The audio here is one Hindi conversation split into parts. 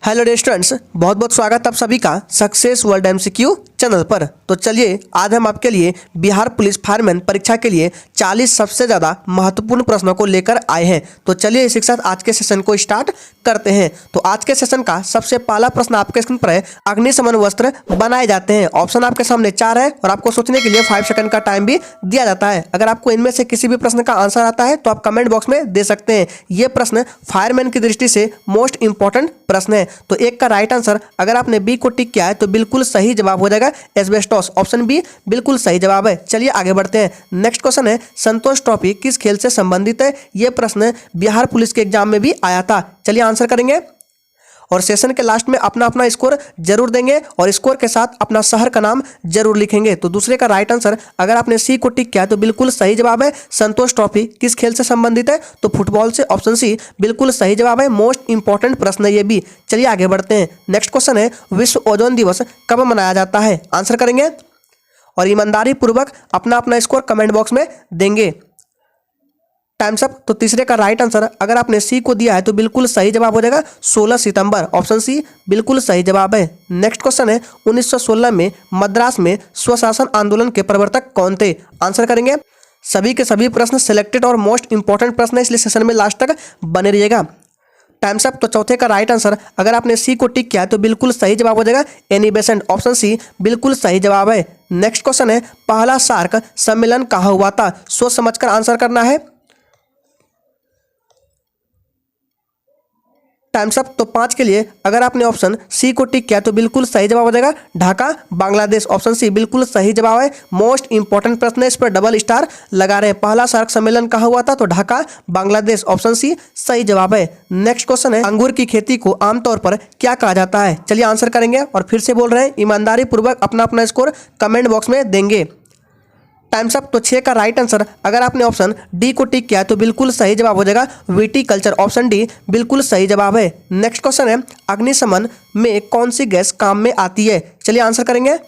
हेलो डियर स्टूडेंट्स, बहुत बहुत स्वागत आप सभी का सक्सेस वर्ल्ड एमसीक्यू चैनल पर। तो चलिए आज हम आपके लिए बिहार पुलिस फायरमैन परीक्षा के लिए 40 सबसे ज़्यादा महत्वपूर्ण प्रश्नों को लेकर आए हैं। तो चलिए इसी के साथ आज के सेशन को स्टार्ट करते हैं। तो आज के सेशन का सबसे पहला प्रश्न आपके स्क्रीन पर है, अग्निशमन वस्त्र बनाए जाते हैं। ऑप्शन आपके सामने 4 है और आपको सोचने के लिए 5 सेकंड का टाइम भी दिया जाता है। अगर आपको इनमें से किसी भी प्रश्न का आंसर आता है तो आप कमेंट बॉक्स में दे सकते हैं। ये प्रश्न फायरमैन की दृष्टि से मोस्ट इंपॉर्टेंट प्रश्न है। तो एक का राइट आंसर अगर आपने बी को टिक किया है तो बिल्कुल सही जवाब हो जाएगा एस्बेस्टॉस। ऑप्शन बी बिल्कुल सही जवाब है। चलिए आगे बढ़ते हैं। नेक्स्ट क्वेश्चन है, संतोष ट्रॉफी किस खेल से संबंधित है? यह प्रश्न बिहार पुलिस के एग्जाम में भी आया था। चलिए आंसर करेंगे और सेशन के लास्ट में अपना अपना स्कोर जरूर देंगे और स्कोर के साथ अपना शहर का नाम जरूर लिखेंगे। तो दूसरे का राइट आंसर अगर आपने सी को टिक किया तो बिल्कुल सही जवाब है संतोष ट्रॉफी किस खेल से संबंधित है? तो फुटबॉल से। ऑप्शन सी बिल्कुल सही जवाब है। मोस्ट इंपॉर्टेंट प्रश्न है ये भी। चलिए आगे बढ़ते हैं। नेक्स्ट क्वेश्चन है, विश्व ओजोन दिवस कब मनाया जाता है? आंसर करेंगे और ईमानदारी पूर्वक अपना अपना स्कोर कमेंट बॉक्स में देंगे। Times up. तो तीसरे का राइट आंसर अगर आपने सी को दिया है तो बिल्कुल सही जवाब हो जाएगा 16 सितंबर। ऑप्शन सी बिल्कुल सही जवाब है। नेक्स्ट क्वेश्चन है, 1916 में मद्रास में स्वशासन आंदोलन के प्रवर्तक कौन थे? आंसर करेंगे। सभी के सभी प्रश्न सिलेक्टेड और मोस्ट इंपॉर्टेंट प्रश्न है, इसलिए सेशन में लास्ट तक बने रहिएगा। Times up. तो चौथे का राइट आंसर अगर आपने सी को टिक किया है तो बिल्कुल सही जवाब हो जाएगा एनी बेसेंट। ऑप्शन सी बिल्कुल सही जवाब है। नेक्स्ट क्वेश्चन है, पहला सार्क सम्मेलन कहाँ हुआ था? सोच समझकर आंसर करना है। Times up. तो 5 के लिए अगर आपने ऑप्शन सी को टिक किया तो बिल्कुल सही जवाब हो जाएगा ढाका बांग्लादेश। ऑप्शन सी बिल्कुल सही जवाब है। मोस्ट इंपॉर्टेंट प्रश्न है, इस पर डबल स्टार लगा रहे हैं। पहला सार्क सम्मेलन कहाँ हुआ था? तो ढाका बांग्लादेश। ऑप्शन सी सही जवाब है। नेक्स्ट क्वेश्चन है, अंगूर की खेती को आमतौर पर क्या कहा जाता है? चलिए आंसर करेंगे और फिर से बोल रहे हैं, ईमानदारी पूर्वक अपना अपना स्कोर कमेंट बॉक्स में देंगे। Times up. तो 6 का राइट आंसर अगर आपने ऑप्शन डी को टिक किया तो बिल्कुल सही जवाब हो जाएगा विटीकल्चर। ऑप्शन डी बिल्कुल सही जवाब है। नेक्स्ट क्वेश्चन है, अग्निशमन में कौन सी गैस काम में आती है? चलिए आंसर करेंगे।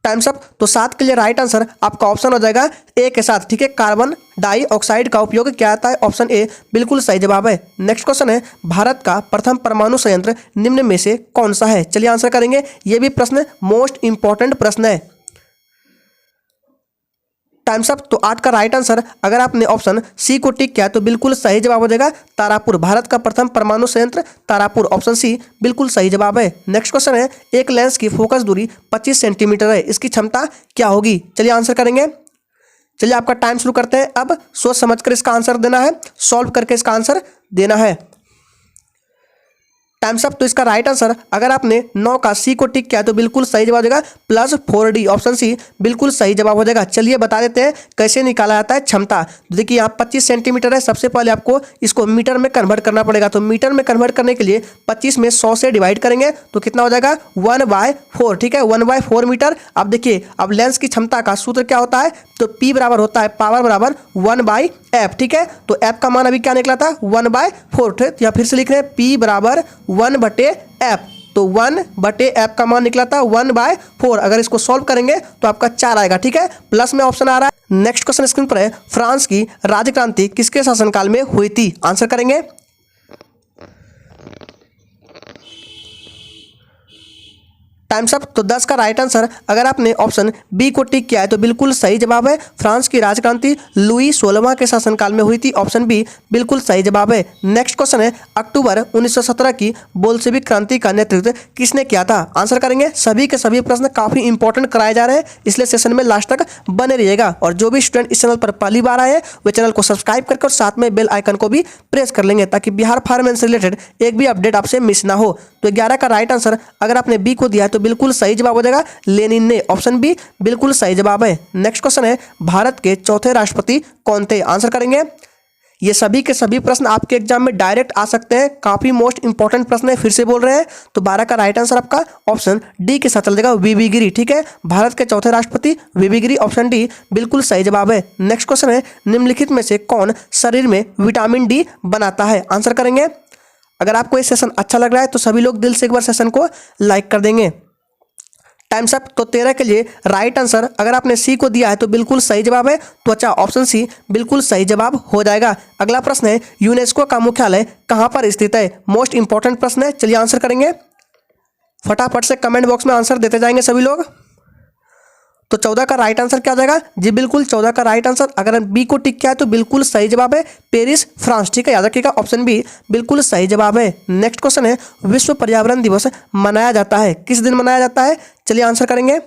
Times up. तो 7 के लिए राइट आंसर आपका ऑप्शन हो जाएगा ए के साथ, ठीक है, कार्बन डाइऑक्साइड का उपयोग किया जाता है। ऑप्शन ए बिल्कुल सही जवाब है। नेक्स्ट क्वेश्चन है, भारत का प्रथम परमाणु संयंत्र निम्न में से कौन सा है? चलिए आंसर करेंगे। यह भी प्रश्न मोस्ट इंपॉर्टेंट प्रश्न है। Times up. तो 8 का राइट आंसर अगर आपने ऑप्शन सी को टिक किया तो बिल्कुल सही जवाब हो जाएगा तारापुर। भारत का प्रथम परमाणु संयंत्र तारापुर। ऑप्शन सी बिल्कुल सही जवाब है। नेक्स्ट क्वेश्चन है, एक लेंस की फोकस दूरी 25 सेंटीमीटर है, इसकी क्षमता क्या होगी? चलिए आंसर करेंगे। चलिए आपका टाइम शुरू करते हैं। अब सोच समझकर इसका आंसर देना है, सॉल्व करके इसका आंसर देना है। Times up. तो इसका राइट आंसर अगर आपने 9 का सी को टिक किया तो बिल्कुल सही जवाब हो जाएगा +4D। ऑप्शन सी बिल्कुल सही जवाब हो जाएगा। चलिए बता देते हैं कैसे निकाला जाता है क्षमता। देखिए यहाँ 25 सेंटीमीटर है, सबसे पहले आपको इसको मीटर में कन्वर्ट करना पड़ेगा। तो मीटर में कन्वर्ट करने के लिए 25 में 100 से डिवाइड करेंगे तो कितना हो जाएगा 1/4, ठीक है, 1/4 मीटर। अब देखिए अब लेंस की क्षमता का सूत्र क्या होता है? तो P बराबर होता है पावर बराबर 1/f, ठीक है। तो f का मान अभी क्या निकला था 1/4, या फिर से लिख रहे हैं P बराबर 1/f। तो 1/f का मान निकला था 1/4। अगर इसको सॉल्व करेंगे तो आपका 4 आएगा, ठीक है। प्लस में ऑप्शन आ रहा है। नेक्स्ट क्वेश्चन स्क्रीन पर है, फ्रांस की राजक्रांति किसके शासनकाल में हुई थी? आंसर करेंगे। Times up. तो 10 का राइट आंसर अगर आपने ऑप्शन बी को टिक किया है तो बिल्कुल सही जवाब है फ्रांस की राजक्रांति लुई 16वां के शासनकाल में हुई थी। ऑप्शन बी बिल्कुल सही जवाब है। नेक्स्ट क्वेश्चन है, अक्टूबर 1917 की बोल्शेविक क्रांति का नेतृत्व किसने किया था? आंसर करेंगे। सभी के सभी प्रश्न काफी इंपॉर्टेंट कराए जा रहे हैं, इसलिए सेशन में लास्ट तक बने रहिएगा। और जो भी स्टूडेंट इस चैनल पर पहली बार आए हैं वे चैनल को सब्सक्राइब करके और साथ में बेल आइकन को भी प्रेस कर लेंगे ताकि बिहार फायरमैन से रिलेटेड एक भी अपडेट आपसे मिस ना हो। तो 11 का राइट आंसर अगर आपने बी को दिया है तो बिल्कुल सही जवाब हो जाएगा लेनिन ने। ऑप्शन बी बिल्कुल सही जवाब है। नेक्स्ट क्वेश्चन है, भारत के चौथे राष्ट्रपति कौन थे? आंसर करेंगे। ये सभी के सभी प्रश्न आपके एग्जाम में डायरेक्ट आ सकते हैं, काफी मोस्ट इंपॉर्टेंट प्रश्न है। फिर से बोल रहे हैं। तो 12 का राइट आंसर आपका ऑप्शन डी के साथ चल जाएगा वीवी गिरी, ठीक है। भारत के चौथे राष्ट्रपति वीवी गिरी। ऑप्शन डी बिल्कुल सही जवाब है। नेक्स्ट क्वेश्चन है, निम्नलिखित में से कौन शरीर में विटामिन डी बनाता है? आंसर करेंगे। अगर आपको ये सेशन अच्छा लग रहा है तो सभी लोग दिल से एक बार सेशन को लाइक कर देंगे। Times up. तो 13 के लिए राइट आंसर अगर आपने सी को दिया है तो बिल्कुल सही जवाब है त्वचा, ऑप्शन सी बिल्कुल सही जवाब हो जाएगा। अगला प्रश्न है यूनेस्को का मुख्यालय कहाँ पर स्थित है? मोस्ट इंपॉर्टेंट प्रश्न है, चलिए आंसर करेंगे। फटाफट से कमेंट बॉक्स में आंसर देते जाएंगे सभी लोग। तो 14 का राइट आंसर क्या हो जाएगा? जी बिल्कुल 14 का राइट आंसर अगर बी को टिक किया है तो बिल्कुल सही जवाब है पेरिस, फ्रांस। ठीक है, याद रखिएगा ऑप्शन बी बिल्कुल सही जवाब है। नेक्स्ट क्वेश्चन है विश्व पर्यावरण दिवस मनाया जाता है किस दिन मनाया जाता है? चलिए आंसर करेंगे।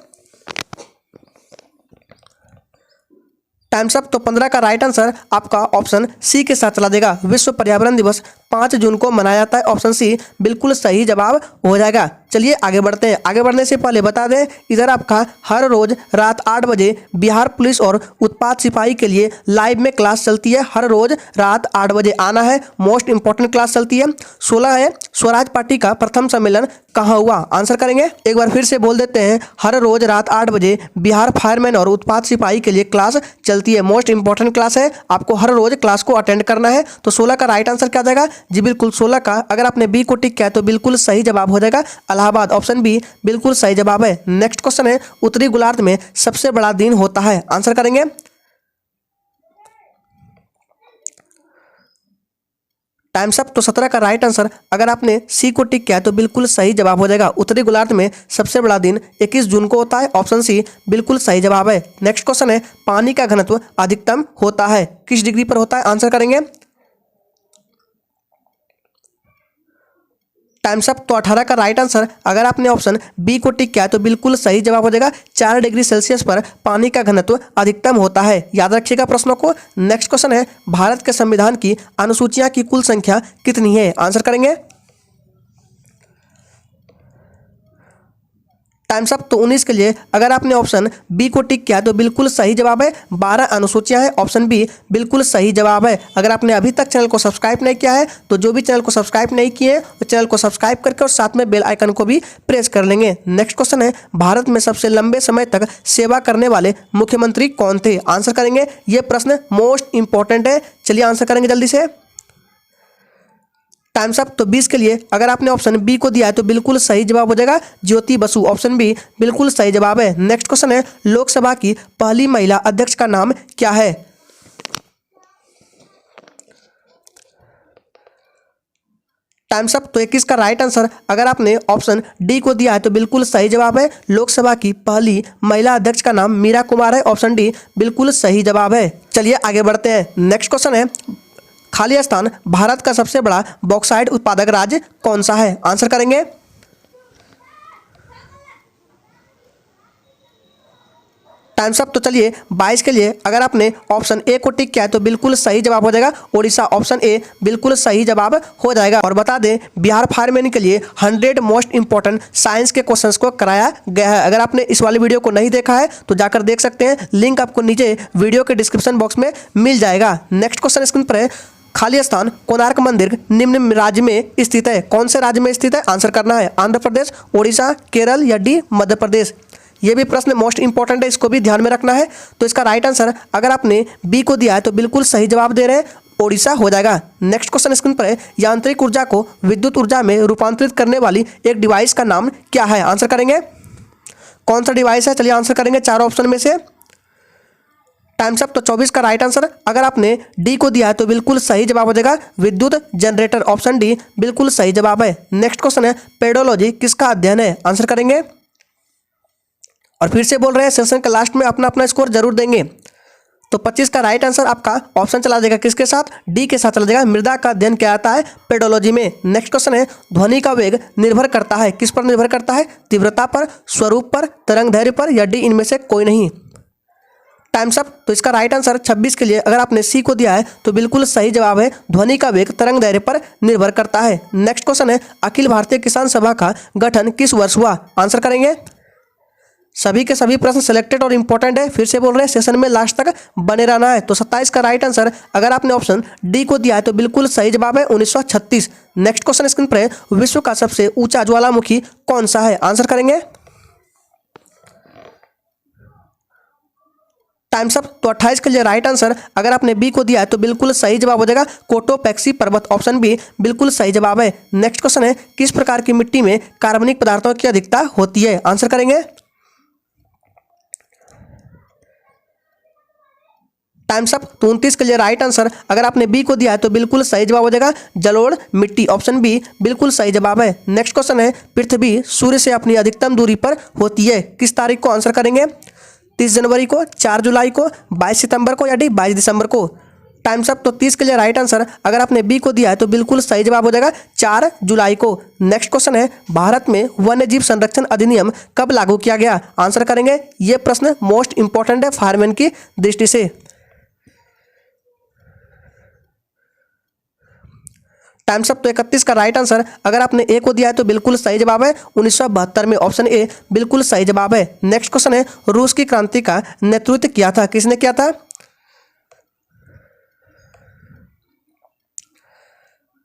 Times up. तो 15 का राइट आंसर आपका ऑप्शन सी के साथ चला देगा। विश्व पर्यावरण दिवस 5 जून को मनाया जाता है, ऑप्शन सी बिल्कुल सही जवाब हो जाएगा। चलिए आगे बढ़ते हैं। आगे बढ़ने से पहले बता दें इधर आपका हर रोज रात 8 बजे बिहार पुलिस और उत्पाद सिपाही के लिए लाइव में क्लास चलती है। हर रोज रात 8 बजे आना है, मोस्ट इंपॉर्टेंट क्लास चलती है। 16 है स्वराज पार्टी का प्रथम सम्मेलन कहाँ हुआ? आंसर करेंगे। एक बार फिर से बोल देते हैं, हर रोज रात 8 बजे बिहार फायरमैन और उत्पाद सिपाही के लिए क्लास चलती है, मोस्ट इंपॉर्टेंट क्लास है, आपको हर रोज क्लास को अटेंड करना है। तो 16 का राइट आंसर क्या जाएगा? जी बिल्कुल 16 का अगर आपने बी को टिक किया तो बिल्कुल सही जवाब हो जाएगा इलाहाबाद, ऑप्शन बी बिल्कुल सही जवाब है। नेक्स्ट क्वेश्चन है उत्तरी गोलार्ध में सबसे बड़ा दिन होता है, आंसर करेंगे। Times up. तो 17 का राइट आंसर अगर आपने सी को टिक किया तो बिल्कुल सही जवाब हो जाएगा। उत्तरी गोलार्ध में सबसे बड़ा दिन 21 जून को होता है, ऑप्शन सी बिल्कुल सही जवाब है। नेक्स्ट क्वेश्चन है पानी का घनत्व अधिकतम होता है किस डिग्री पर होता है? आंसर करेंगे। Times up. तो 18 का राइट आंसर अगर आपने ऑप्शन बी को टिक किया तो बिल्कुल सही जवाब हो जाएगा। 4 डिग्री सेल्सियस पर पानी का घनत्व अधिकतम होता है, याद रखिएगा प्रश्नों को। नेक्स्ट क्वेश्चन है भारत के संविधान की अनुसूचियां की कुल संख्या कितनी है? आंसर करेंगे। Times up. तो 19 के लिए अगर आपने ऑप्शन बी को टिक किया तो बिल्कुल सही जवाब है 12 अनुसूचियां हैं, ऑप्शन बी बिल्कुल सही जवाब है। अगर आपने अभी तक चैनल को सब्सक्राइब नहीं किया है तो जो भी चैनल को सब्सक्राइब नहीं किए तो चैनल को सब्सक्राइब करके और साथ में बेल आइकन को भी प्रेस कर लेंगे। नेक्स्ट क्वेश्चन है भारत में सबसे लंबे समय तक सेवा करने वाले मुख्यमंत्री कौन थे? आंसर करेंगे। ये प्रश्न मोस्ट इंपॉर्टेंट है, चलिए आंसर करेंगे जल्दी से। Times up. तो 20 के लिए अगर आपने ऑप्शन बी को दिया है तो बिल्कुल सही जवाब हो जाएगा ज्योति बसु, ऑप्शन बी बिल्कुल सही जवाब है। नेक्स्ट क्वेश्चन है लोकसभा की पहली महिला अध्यक्ष का नाम क्या है? Times up. तो 21 का राइट आंसर अगर आपने ऑप्शन डी को दिया है तो बिल्कुल सही जवाब है। लोकसभा की पहली महिला अध्यक्ष का नाम मीरा कुमार है, ऑप्शन डी बिल्कुल सही जवाब है। चलिए आगे बढ़ते हैं। नेक्स्ट क्वेश्चन है खाली स्थान भारत का सबसे बड़ा बॉक्साइट उत्पादक राज्य कौन सा है? आंसर करेंगे। Times up. तो चलिए 22 के लिए अगर आपने ऑप्शन ए को टिक किया है तो बिल्कुल सही जवाब हो जाएगा ओडिशा, ऑप्शन ए बिल्कुल सही जवाब हो जाएगा। और बता दें बिहार फायरमैन के लिए 100 मोस्ट इंपॉर्टेंट साइंस के क्वेश्चंस को कराया गया है। अगर आपने इस वाली वीडियो को नहीं देखा है तो जाकर देख सकते हैं, लिंक आपको नीचे वीडियो के डिस्क्रिप्शन बॉक्स में मिल जाएगा। नेक्स्ट क्वेश्चन स्क्रीन पर है खाली स्थान कोणार्क मंदिर निम्न राज्य में स्थित है, कौन से राज्य में स्थित है? आंसर करना है। आंध्र प्रदेश, ओडिशा, केरल या डी मध्य प्रदेश। ये भी प्रश्न मोस्ट इंपॉर्टेंट है, इसको भी ध्यान में रखना है। तो इसका राइट आंसर अगर आपने बी को दिया है तो बिल्कुल सही जवाब दे रहे हैं, ओडिशा हो जाएगा। नेक्स्ट क्वेश्चन स्क्रीन पर है यांत्रिक ऊर्जा को विद्युत ऊर्जा में रूपांतरित करने वाली एक डिवाइस का नाम क्या है? आंसर करेंगे। कौन सा डिवाइस है? चलिए आंसर करेंगे चारों ऑप्शन में से। Times up. तो 24 का राइट आंसर अगर आपने डी को दिया है तो बिल्कुल सही जवाब हो जाएगा विद्युत जनरेटर, ऑप्शन डी बिल्कुल सही जवाब है। नेक्स्ट क्वेश्चन है पेडोलॉजी किसका अध्ययन है? आंसर करेंगे। और फिर से बोल रहे हैं सेशन के लास्ट में अपना अपना स्कोर जरूर देंगे। तो 25 का राइट आंसर आपका ऑप्शन चला जाएगा किसके साथ? डी के साथ चला जाएगा। मृदा का अध्ययन क्या आता है? पेडोलॉजी में। नेक्स्ट क्वेश्चन है ध्वनि का वेग निर्भर करता है किस पर निर्भर करता है? तीव्रता पर, स्वरूप पर, तरंग दैर्घ्य पर या डी इनमें से कोई नहीं। Times up. तो इसका राइट आंसर 26 के लिए अगर आपने सी को दिया है तो बिल्कुल सही जवाब है ध्वनि का वेग तरंग दायरे पर निर्भर करता है। नेक्स्ट क्वेश्चन है अखिल भारतीय किसान सभा का गठन किस वर्ष हुआ? आंसर करेंगे। सभी के सभी प्रश्न सिलेक्टेड और इंपॉर्टेंट है, फिर से बोल रहे हैं सेशन में लास्ट तक बने रहना है। तो 27 का राइट आंसर अगर आपने ऑप्शन डी को दिया है तो बिल्कुल सही जवाब है 1936। नेक्स्ट क्वेश्चन स्क्रीन पर है विश्व का सबसे ऊंचा ज्वालामुखी कौन सा है? आंसर करेंगे। Times up. तो 28 के लिए राइट आंसर अगर आपने बी को दिया है तो बिल्कुल सही जवाब हो जाएगा कोटोपैक्सी पर्वत, ऑप्शन बी बिल्कुल सही जवाब है। नेक्स्ट क्वेश्चन है किस प्रकार की मिट्टी में कार्बनिक पदार्थों की अधिकता होती है? आंसर करेंगे। Times up. तो 29 के लिए राइट आंसर अगर आपने बी को दिया है तो बिल्कुल सही जवाब हो जाएगा जलोढ़ मिट्टी, ऑप्शन बी बिल्कुल सही जवाब है। नेक्स्ट क्वेश्चन है, पृथ्वी सूर्य से अपनी अधिकतम दूरी पर होती है, किस तारीख को? आंसर करेंगे 30 जनवरी को, 4 जुलाई को, 22 सितंबर को या डी 22 दिसंबर को। Times up. तो 30 के लिए राइट आंसर अगर आपने बी को दिया है तो बिल्कुल सही जवाब हो जाएगा 4 जुलाई को। नेक्स्ट क्वेश्चन है, भारत में वन्य जीव संरक्षण अधिनियम कब लागू किया गया? आंसर करेंगे, यह प्रश्न मोस्ट इंपॉर्टेंट है फायरमैन की दृष्टि से। Times up. तो 31 का राइट आंसर अगर आपने ए को दिया है तो बिल्कुल सही जवाब है 1972 में, ऑप्शन ए बिल्कुल सही जवाब है। नेक्स्ट क्वेश्चन है, रूस की क्रांति का नेतृत्व किया था, किसने किया था?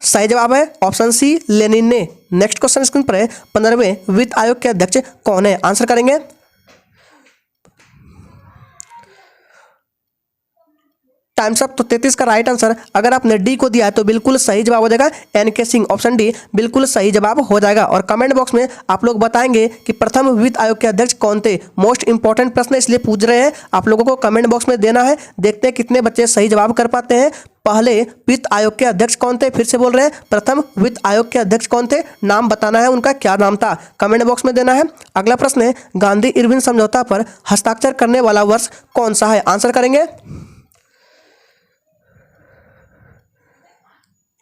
सही जवाब है ऑप्शन सी लेनिन ने। नेक्स्ट क्वेश्चन स्क्रीन पर है, 15वें वित्त आयोग के अध्यक्ष कौन है? आंसर करेंगे टाइम्स अप। तो 33 का राइट आंसर अगर आपने डी को दिया है तो बिल्कुल सही जवाब हो जाएगा एन.के. सिंह, ऑप्शन डी बिल्कुल सही जवाब हो जाएगा। और कमेंट बॉक्स में आप लोग बताएंगे कि प्रथम वित्त आयोग के अध्यक्ष कौन थे। मोस्ट इंपॉर्टेंट प्रश्न इसलिए पूछ रहे हैं, आप लोगों को कमेंट बॉक्स में देना है। देखते हैं कितने बच्चे सही जवाब कर पाते हैं। पहले वित्त आयोग के अध्यक्ष कौन थे? फिर से बोल रहे हैं, प्रथम वित्त आयोग के अध्यक्ष कौन थे? नाम बताना है, उनका क्या नाम था, कमेंट बॉक्स में देना है। अगला प्रश्न है, गांधी इरविन समझौता पर हस्ताक्षर करने वाला वर्ष कौन सा है? आंसर करेंगे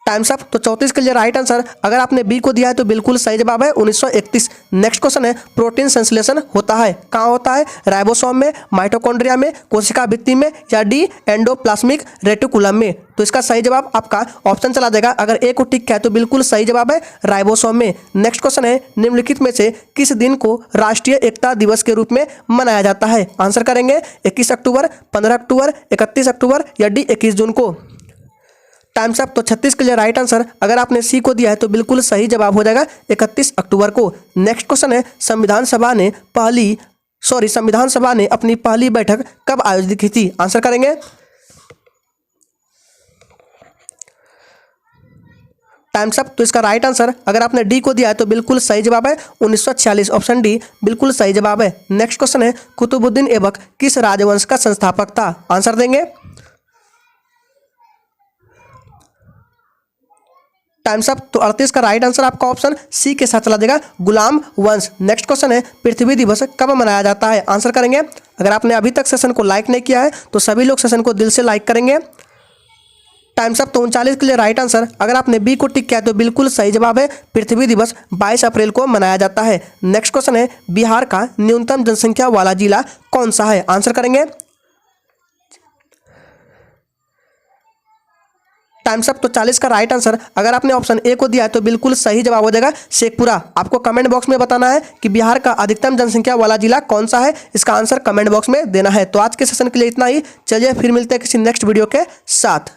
टाइम्स अप। तो 34 के लिए राइट आंसर अगर आपने बी को दिया है तो बिल्कुल सही जवाब है 1931। नेक्स्ट क्वेश्चन है, प्रोटीन संश्लेषण होता है कहाँ होता है? राइबोसोम में, माइटोकॉन्ड्रिया में, कोशिका भित्ति में या डी एंडोप्लाज्मिक रेटिकुलम में? तो इसका सही जवाब आपका ऑप्शन चला जाएगा, अगर ए को टिक किया है तो बिल्कुल सही जवाब है राइबोसोम में। नेक्स्ट क्वेश्चन है, निम्नलिखित में से किस दिन को राष्ट्रीय एकता दिवस के रूप में मनाया जाता है? आंसर करेंगे 21 अक्टूबर, 15 अक्टूबर, 31 अक्टूबर या डी 21 जून को। Times up. तो 36 के लिए राइट आंसर अगर आपने सी को दिया है तो बिल्कुल सही जवाब हो जाएगा 31 अक्टूबर को। नेक्स्ट क्वेश्चन है, संविधान सभा ने अपनी पहली बैठक कब आयोजित की थी? आंसर करेंगे टाइम्स अप। तो इसका राइट आंसर अगर आपने डी को दिया है तो बिल्कुल सही जवाब है 1946, ऑप्शन डी बिल्कुल सही जवाब है। नेक्स्ट क्वेश्चन है, कुतुबुद्दीन ऐबक किस राजवंश का संस्थापक था? आंसर देंगे टाइम्स अप। तो 38 का राइट आंसर आपका ऑप्शन सी के साथ चला जाएगा गुलाम वंश। नेक्स्ट क्वेश्चन है, पृथ्वी दिवस कब मनाया जाता है? आंसर करेंगे, अगर आपने अभी तक सेशन को लाइक नहीं किया है तो सभी लोग सेशन को दिल से लाइक करेंगे। Times up. तो 39 के लिए राइट आंसर अगर आपने बी को टिक किया है तो बिल्कुल सही जवाब है पृथ्वी दिवस 22 अप्रैल को मनाया जाता है। नेक्स्ट क्वेश्चन है, बिहार का न्यूनतम जनसंख्या वाला जिला कौन सा है? आंसर करेंगे टाइम्स अप। तो 40 का राइट आंसर अगर आपने ऑप्शन ए को दिया है तो बिल्कुल सही जवाब हो जाएगा शेखपुरा। आपको कमेंट बॉक्स में बताना है कि बिहार का अधिकतम जनसंख्या वाला जिला कौन सा है, इसका आंसर कमेंट बॉक्स में देना है। तो आज के सेशन के लिए इतना ही, चलिए फिर मिलते हैं किसी नेक्स्ट वीडियो के साथ।